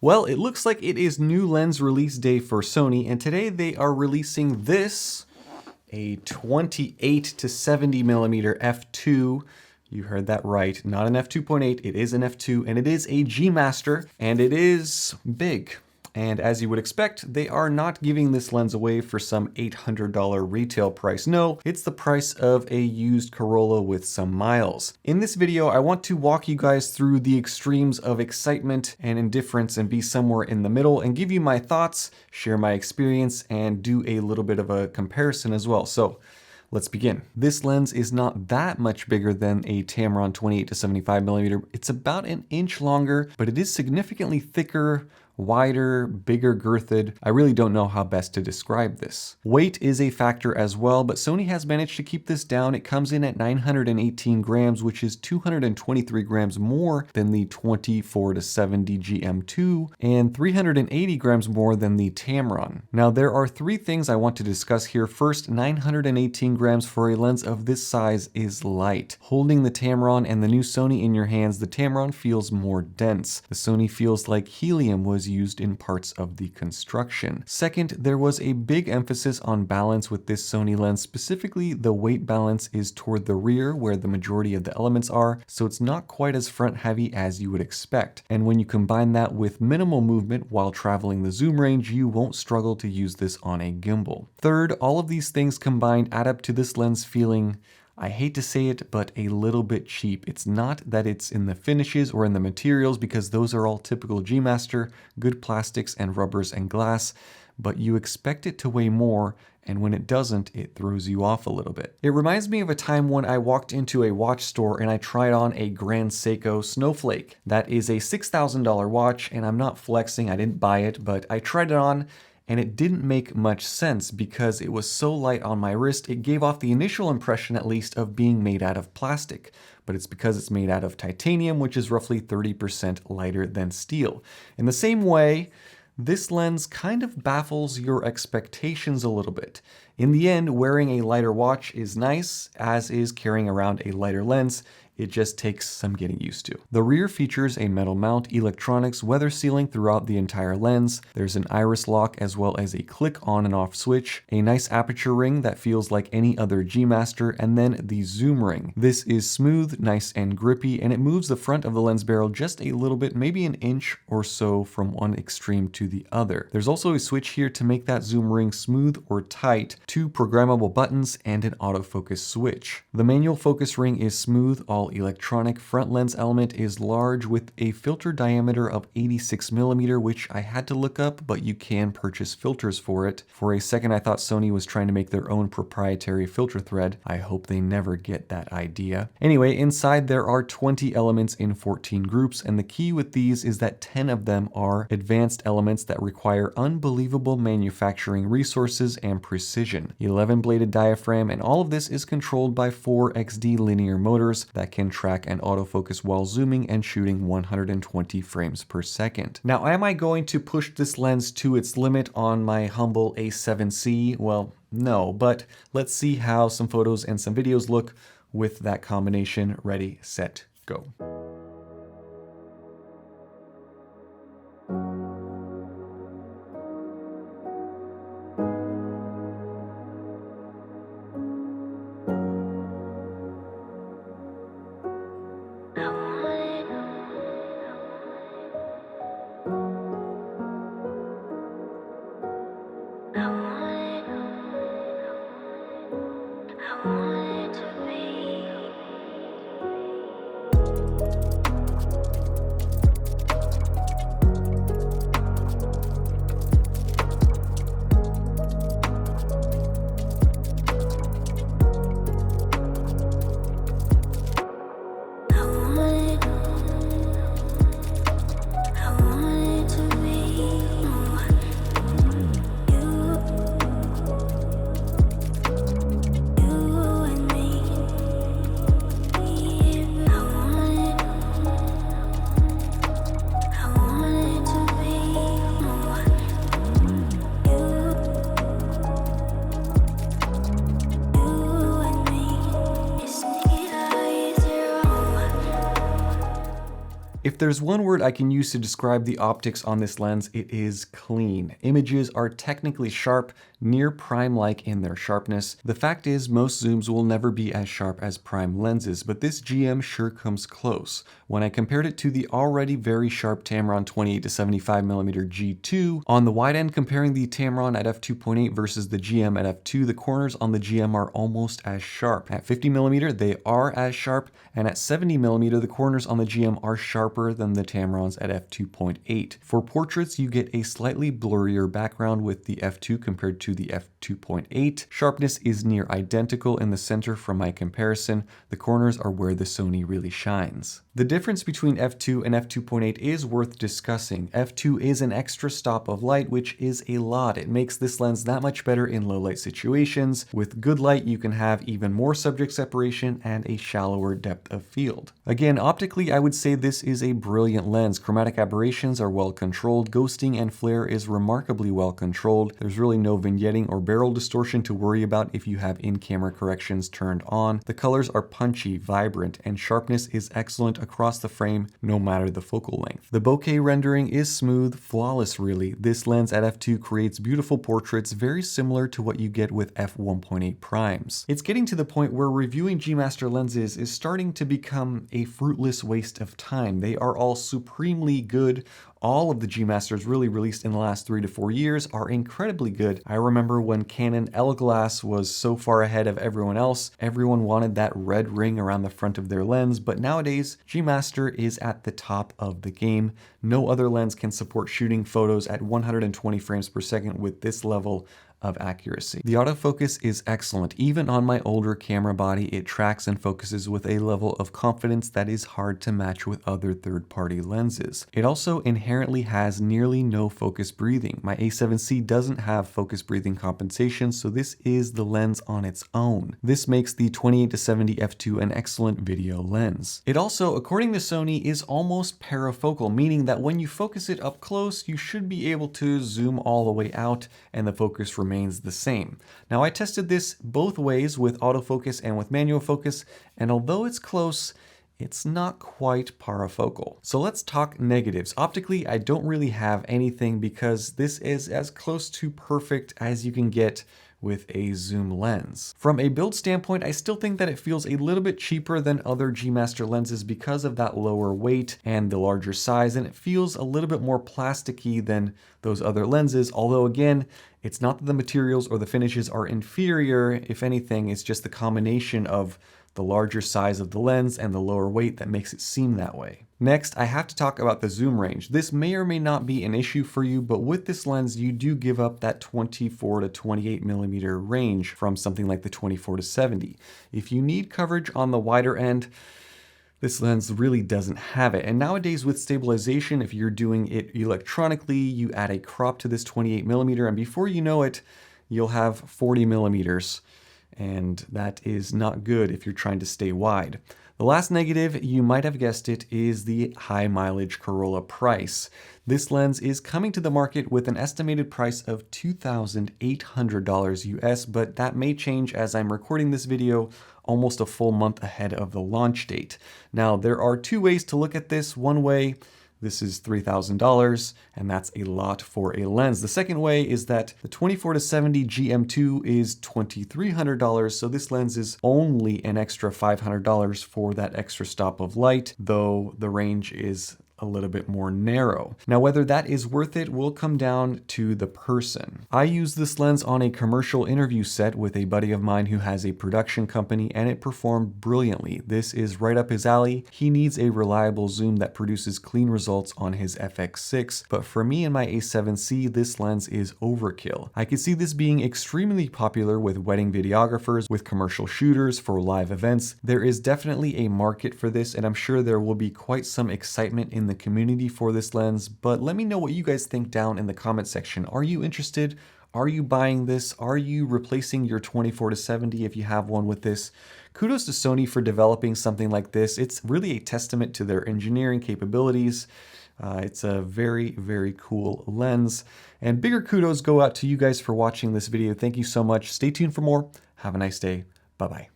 Well, it looks like it is new lens release day for Sony, and today they are releasing this, a 28 to 70 millimeter f2. You heard that right, not an f2.8, it is an f2, and it is a G Master, and it is big. And as you would expect, they are not giving this lens away for some $800 retail price. No, it's the price of a used Corolla with some miles. In this video, I want to walk you guys through the extremes of excitement and indifference and be somewhere in the middle and give you my thoughts, share my experience, and do a little bit of a comparison as well. So let's begin. This lens is not that much bigger than a Tamron 28 to 75 millimeter. It's about an inch longer, but it is significantly thicker, wider, bigger girthed. I really don't know how best to describe this. Weight is a factor as well, but Sony has managed to keep this down. It comes in at 918 grams, which is 223 grams more than the 24 to 70 GM2 and 380 grams more than the Tamron. Now, there are three things I want to discuss here. First, 918 grams for a lens of this size is light. Holding the Tamron and the new Sony in your hands, the Tamron feels more dense. The Sony feels like helium was used in parts of the construction. Second, there was a big emphasis on balance with this Sony lens. Specifically, the weight balance is toward the rear where the majority of the elements are, so it's not quite as front heavy as you would expect. And when you combine that with minimal movement while traveling the zoom range, you won't struggle to use this on a gimbal. Third, all of these things combined add up to this lens feeling, I hate to say it, but a little bit cheap. It's not that it's in the finishes or in the materials, because those are all typical G Master, good plastics and rubbers and glass, but you expect it to weigh more, and when it doesn't, it throws you off a little bit. It reminds me of a time when I walked into a watch store and I tried on a Grand Seiko Snowflake. That is a $6,000 watch, and I'm not flexing, I didn't buy it, but I tried it on, and it didn't make much sense because it was so light on my wrist. It gave off the initial impression, at least, of being made out of plastic, but it's because it's made out of titanium, which is roughly 30% lighter than steel. In the same way, this lens kind of baffles your expectations a little bit. In the end, wearing a lighter watch is nice, as is carrying around a lighter lens. It just takes some getting used to. The rear features a metal mount, electronics, weather sealing throughout the entire lens. There's an iris lock as well as a click on and off switch, a nice aperture ring that feels like any other G Master, and then the zoom ring. This is smooth, nice and grippy, and it moves the front of the lens barrel just a little bit, maybe an inch or so from one extreme to the other. There's also a switch here to make that zoom ring smooth or tight, two programmable buttons, and an autofocus switch. The manual focus ring is smooth, all electronic. Front lens element is large with a filter diameter of 86 millimeter, which I had to look up, but you can purchase filters for it. For a second, I thought Sony was trying to make their own proprietary filter thread. I hope they never get that idea. Anyway, inside there are 20 elements in 14 groups, and the key with these is that 10 of them are advanced elements that require unbelievable manufacturing resources and precision. 11-bladed diaphragm, and all of this is controlled by 4 XD linear motors that can track and autofocus while zooming and shooting 120 frames per second. Now, am I going to push this lens to its limit on my humble A7C? Well, no, but let's see how some photos and some videos look with that combination. Ready, set, go. If there's one word I can use to describe the optics on this lens, it is clean. Images are technically sharp, near prime-like in their sharpness. The fact is, most zooms will never be as sharp as prime lenses, but this GM sure comes close. When I compared it to the already very sharp Tamron 28-75mm G2, on the wide end comparing the Tamron at f2.8 versus the GM at f2, the corners on the GM are almost as sharp. At 50mm, they are as sharp, and at 70mm, the corners on the GM are sharper than the Tamrons at f2.8. For portraits, you get a slightly blurrier background with the f2 compared to the f2.8. Sharpness is near identical in the center from my comparison. The corners are where the Sony really shines. The difference between f2 and f2.8 is worth discussing. f2 is an extra stop of light, which is a lot. It makes this lens that much better in low light situations. With good light, you can have even more subject separation and a shallower depth of field. Again, optically, I would say this is a brilliant lens. Chromatic aberrations are well controlled. Ghosting and flare is remarkably well controlled. There's really no vignetting or barrel distortion to worry about if you have in-camera corrections turned on. The colors are punchy, vibrant, and sharpness is excellent across the frame, no matter the focal length. The bokeh rendering is smooth, flawless really. This lens at f2 creates beautiful portraits very similar to what you get with f1.8 primes. It's getting to the point where reviewing G Master lenses is starting to become a fruitless waste of time. They are all supremely good. All of the G Masters really released in the last 3 to 4 years are incredibly good. I remember when Canon L glass was so far ahead of everyone else, everyone wanted that red ring around the front of their lens, but nowadays G Master is at the top of the game. No other lens can support shooting photos at 120 frames per second with this level of accuracy. The autofocus is excellent. Even on my older camera body, it tracks and focuses with a level of confidence that is hard to match with other third-party lenses. It also inherently has nearly no focus breathing. My A7C doesn't have focus breathing compensation, so this is the lens on its own. This makes the 28-70 f2 an excellent video lens. It also, according to Sony, is almost parafocal, meaning that when you focus it up close, you should be able to zoom all the way out and the focus remains the same. Now, I tested this both ways with autofocus and with manual focus, and although it's close, it's not quite parafocal. So let's talk negatives. Optically, I don't really have anything because this is as close to perfect as you can get with a zoom lens. From a build standpoint, I still think that it feels a little bit cheaper than other G Master lenses because of that lower weight and the larger size, and it feels a little bit more plasticky than those other lenses, although again, it's not that the materials or the finishes are inferior. If anything, it's just the combination of the larger size of the lens and the lower weight that makes it seem that way. Next, I have to talk about the zoom range. This may or may not be an issue for you, but with this lens, you do give up that 24 to 28mm range from something like the 24 to 70. If you need coverage on the wider end, this lens really doesn't have it. And nowadays with stabilization, if you're doing it electronically, you add a crop to this 28mm, and before you know it, you'll have 40mm. And that is not good if you're trying to stay wide. The last negative, you might have guessed it, is the high mileage Corolla price. This lens is coming to the market with an estimated price of $2,800 US, but that may change as I'm recording this video almost a full month ahead of the launch date. Now, there are two ways to look at this. One way, this is $3,000, and that's a lot for a lens. The second way is that the 24 to 70 GM2 is $2,300, so this lens is only an extra $500 for that extra stop of light, though the range is a little bit more narrow. Now, whether that is worth it will come down to the person. I used this lens on a commercial interview set with a buddy of mine who has a production company, and it performed brilliantly. This is right up his alley. He needs a reliable zoom that produces clean results on his FX6, but for me and my A7C, this lens is overkill. I could see this being extremely popular with wedding videographers, with commercial shooters, for live events. There is definitely a market for this, and I'm sure there will be quite some excitement in the community for this lens, but let me know what you guys think down in the comment section. Are you interested? Are you buying this? Are you replacing your 24 to 70 if you have one with this? Kudos to Sony for developing something like this. It's really a testament to their engineering capabilities. It's a very, very cool lens. And bigger kudos go out to you guys for watching this video. Thank you so much. Stay tuned for more. Have a nice day. Bye-bye.